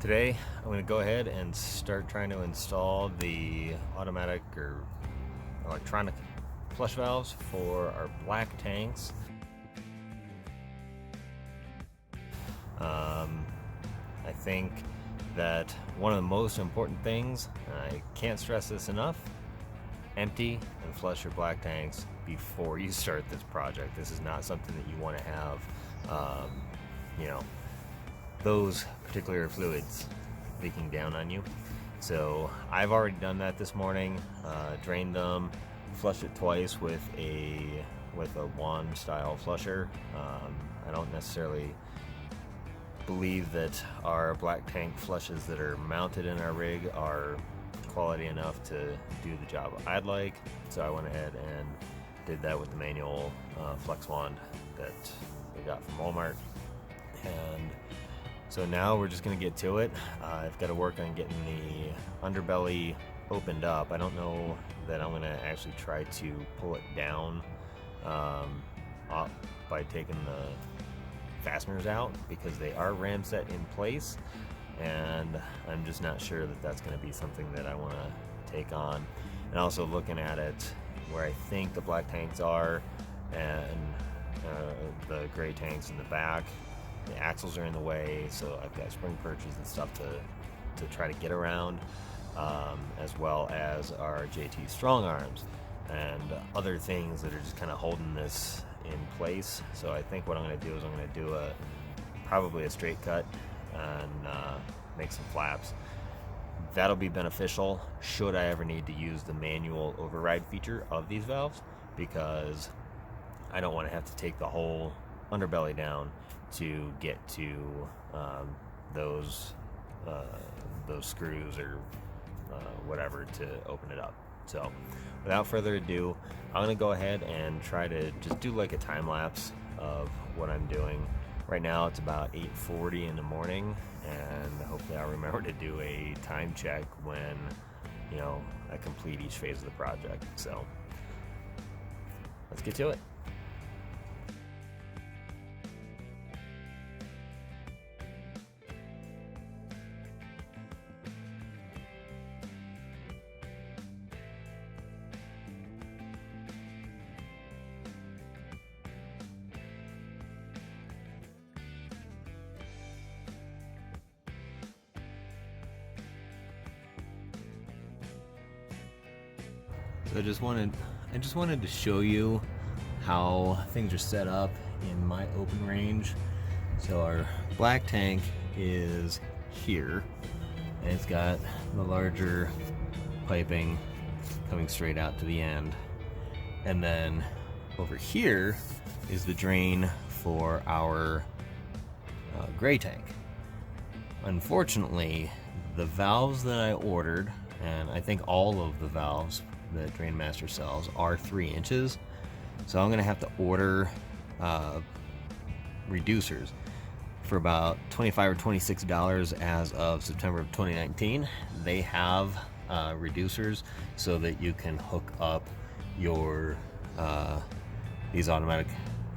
Today, I'm going to go ahead and start trying to install the automatic or electronic flush valves for our black tanks. I think that one of the most important things, and I can't stress this enough, empty and flush your black tanks before you start this project. This is not something that you want to have, you know, those particular fluids leaking down on you. So I've already done that this morning, drained them, flushed it twice with a wand style flusher. I don't necessarily believe that our black tank flushes that are mounted in our rig are quality enough to do the job I'd like, so I went ahead and did that with the manual flex wand that we got from Walmart. And so now we're just going to get to it. I've got to work on getting the underbelly opened up. I don't know that I'm going to actually try to pull it down up by taking the fasteners out, because they are ram set in place, and I'm just not sure that that's going to be something that I want to take on. And also looking at it where I think the black tanks are and the gray tanks in the back, the axles are in the way, so I've got spring perches and stuff to try to get around, as well as our JT strong arms and other things that are just kind of holding this in place. So I think what I'm going to do is I'm going to do probably a straight cut and make some flaps. That'll be beneficial should I ever need to use the manual override feature of these valves, because I don't want to have to take the whole underbelly down to get to those screws or whatever to open it up. So without further ado, I'm going to go ahead and try to just do like a time lapse of what I'm doing. Right now it's about 8:40 in the morning, and hopefully I'll remember to do a time check when, you know, I complete each phase of the project. So let's get to it. So I just wanted to show you how things are set up in my open range. So our black tank is here, and it's got the larger piping coming straight out to the end. And then over here is the drain for our gray tank. Unfortunately, the valves that I ordered, and I think all of the valves that DrainMaster sells, are 3 inches. So I'm gonna have to order reducers for about $25 or $26 as of September of 2019. They have reducers so that you can hook up your these automatic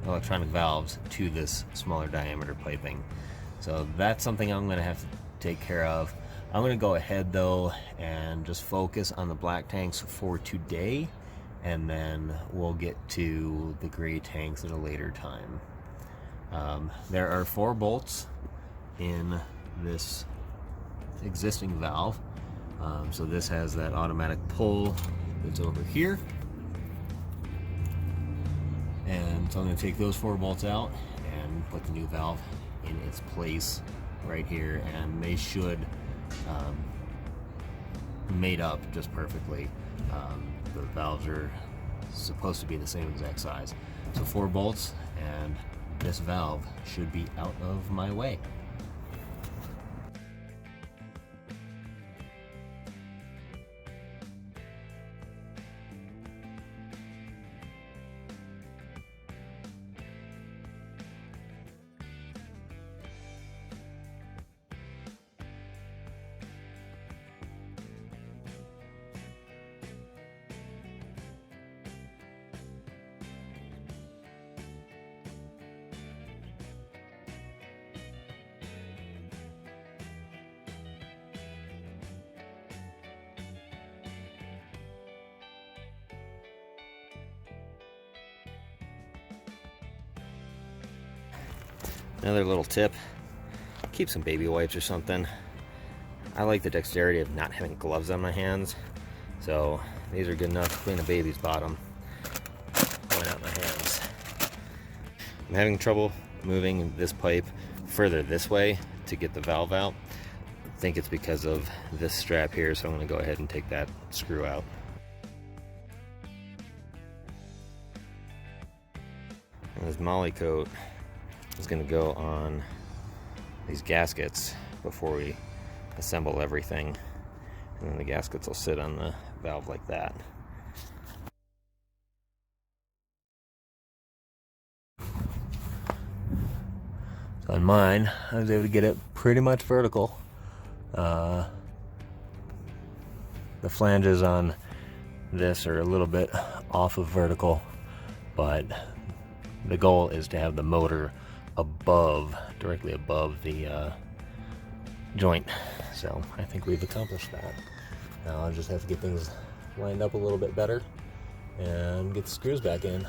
electronic valves to this smaller diameter piping. So that's something I'm gonna have to take care of. I'm going to go ahead though and just focus on the black tanks for today, and then we'll get to the gray tanks at a later time. There are 4 bolts in this existing valve. So this has that automatic pull that's over here. And so I'm going to take those 4 bolts out and put the new valve in its place right here, and they should made up just perfectly. The valves are supposed to be the same exact size. So 4 bolts, and this valve should be out of my way. Another little tip, keep some baby wipes or something. I like the dexterity of not having gloves on my hands, so these are good enough to clean a baby's bottom. Why not my hands? I'm having trouble moving this pipe further this way to get the valve out. I think it's because of this strap here, so I'm going to go ahead and take that screw out. And this moly coat is going to go on these gaskets before we assemble everything, and then the gaskets will sit on the valve like that. So on mine, I was able to get it pretty much vertical. The flanges on this are a little bit off of vertical, but the goal is to have the motor directly above the joint. So I think we've accomplished that. Now I'll just have to get things lined up a little bit better and get the screws back in.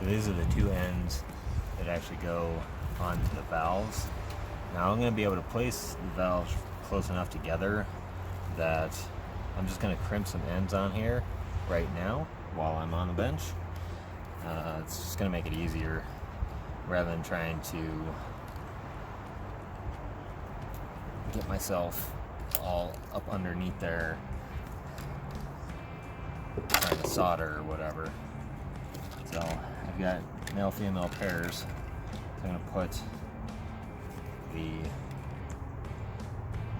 So these are the two ends that actually go onto the valves. Now I'm going to be able to place the valves close enough together that I'm just going to crimp some ends on here right now while I'm on the bench. It's just going to make it easier rather than trying to get myself all up underneath there trying to solder or whatever. So I've got male-female pairs. So I'm going to put the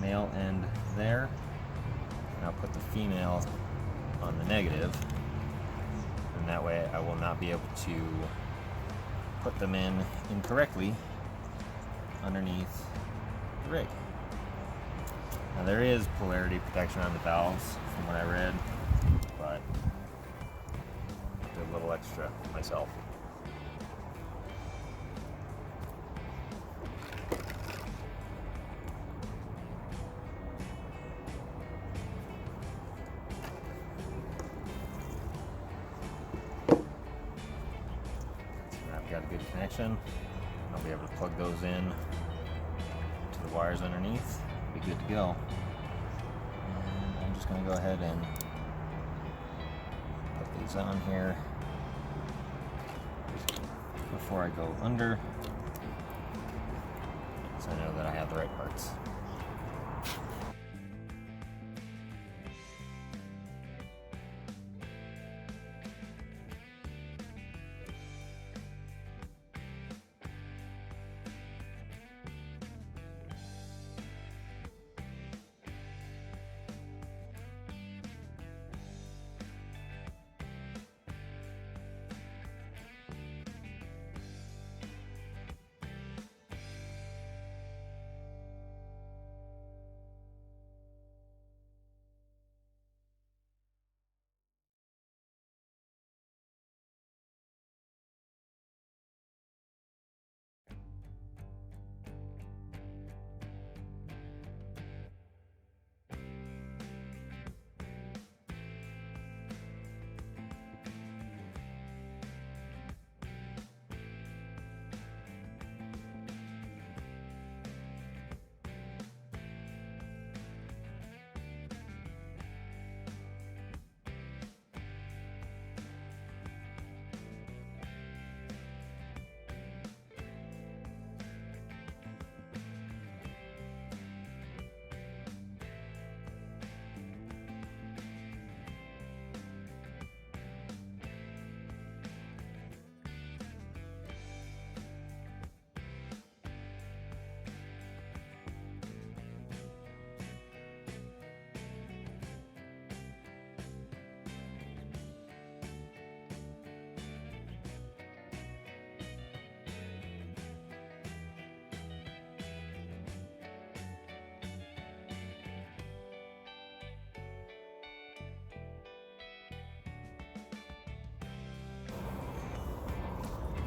male end there, and I'll put the female on the negative, and that way I will not be able to put them in incorrectly underneath the rig. Now there is polarity protection on the valves from what I read, but a little extra myself. So now I've got a good connection. I'll be able to plug those in to the wires underneath. Be good to go. And I'm just going to go ahead and put these on here before I go under, so I know that I have the right parts.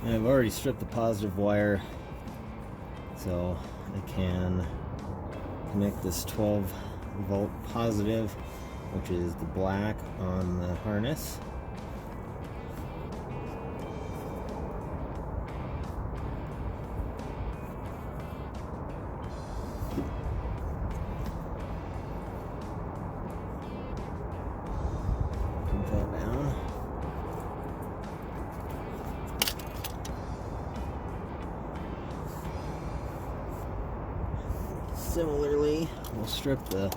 And I've already stripped the positive wire, so I can connect this 12 volt positive, which is the black on the harness. Put that down. Similarly, we'll strip the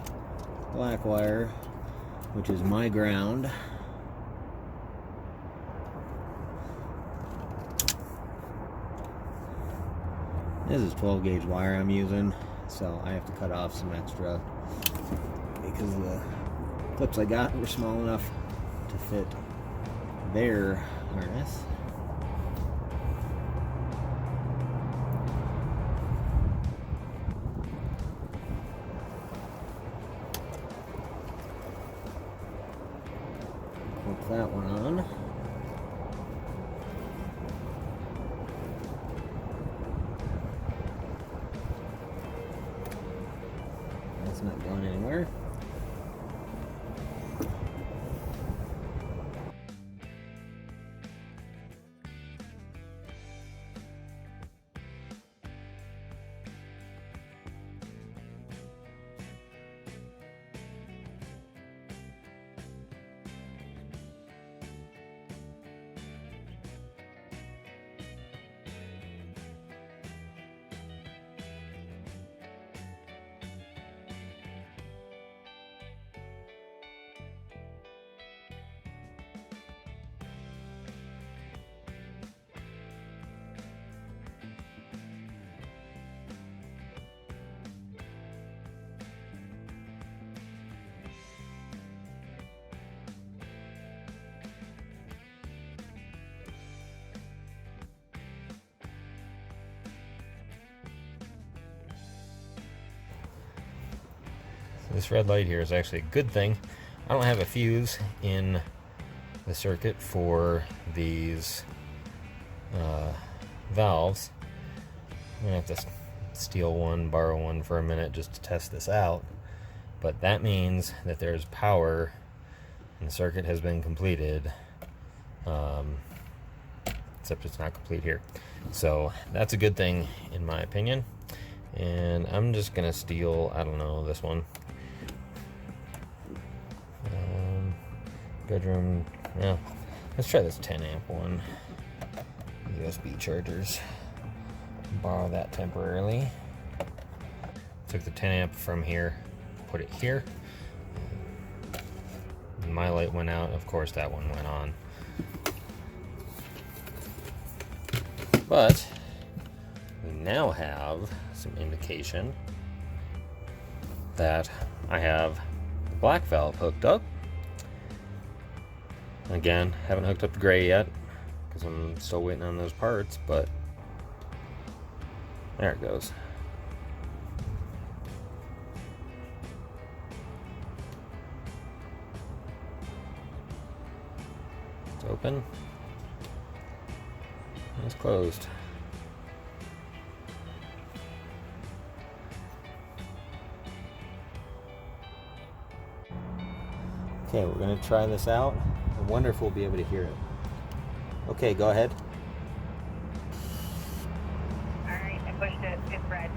black wire, which is my ground. This is 12 gauge wire I'm using, so I have to cut off some extra because the clips I got were small enough to fit their harness. Put that one on. That's not going anywhere. This red light here is actually a good thing. I don't have a fuse in the circuit for these valves. I'm gonna have to steal one, borrow one for a minute just to test this out. But that means that there's power and the circuit has been completed, except it's not complete here. So that's a good thing in my opinion. And I'm just gonna steal, I don't know, this one. Bedroom, yeah. Let's try this 10 amp one. USB chargers. Borrow that temporarily. Took the 10 amp from here, put it here. My light went out, of course that one went on. But we now have some indication that I have the black valve hooked up. Again, haven't hooked up the gray yet because I'm still waiting on those parts, but there it goes. It's open. It's closed. Okay, we're going to try this out. I wonder if we'll be able to hear it. Okay, go ahead. Alright, I pushed it. It's red.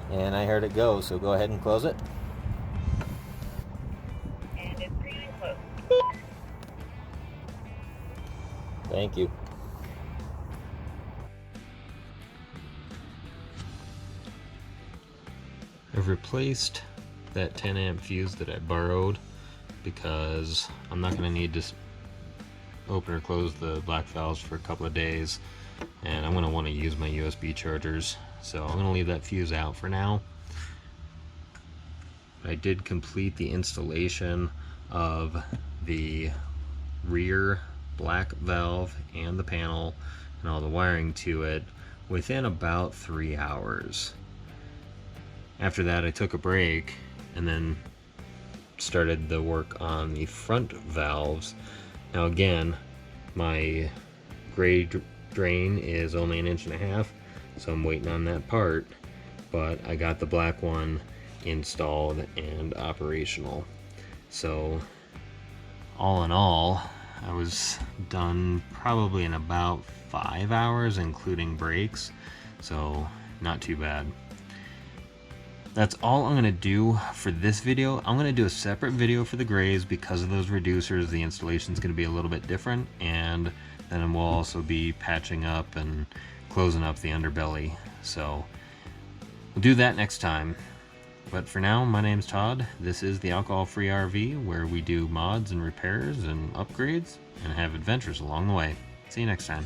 And I heard it go, so go ahead and close it. And it's green and closed. Thank you. I've replaced that 10 amp fuse that I borrowed because I'm not going to need to open or close the black valves for a couple of days, and I'm going to want to use my USB chargers, so I'm going to leave that fuse out for now. I did complete the installation of the rear black valve and the panel and all the wiring to it within about 3 hours. After that I took a break and then started the work on the front valves. Now again, my gray drain is only 1.5 inches, so I'm waiting on that part, but I got the black one installed and operational. So all in all, I was done probably in about 5 hours, including breaks, so not too bad. That's all I'm going to do for this video. I'm going to do a separate video for the grays because of those reducers. The installation is going to be a little bit different, and then we'll also be patching up and closing up the underbelly. So we'll do that next time. But for now, my name's Todd. This is the Alcohol-Free RV, where we do mods and repairs and upgrades and have adventures along the way. See you next time.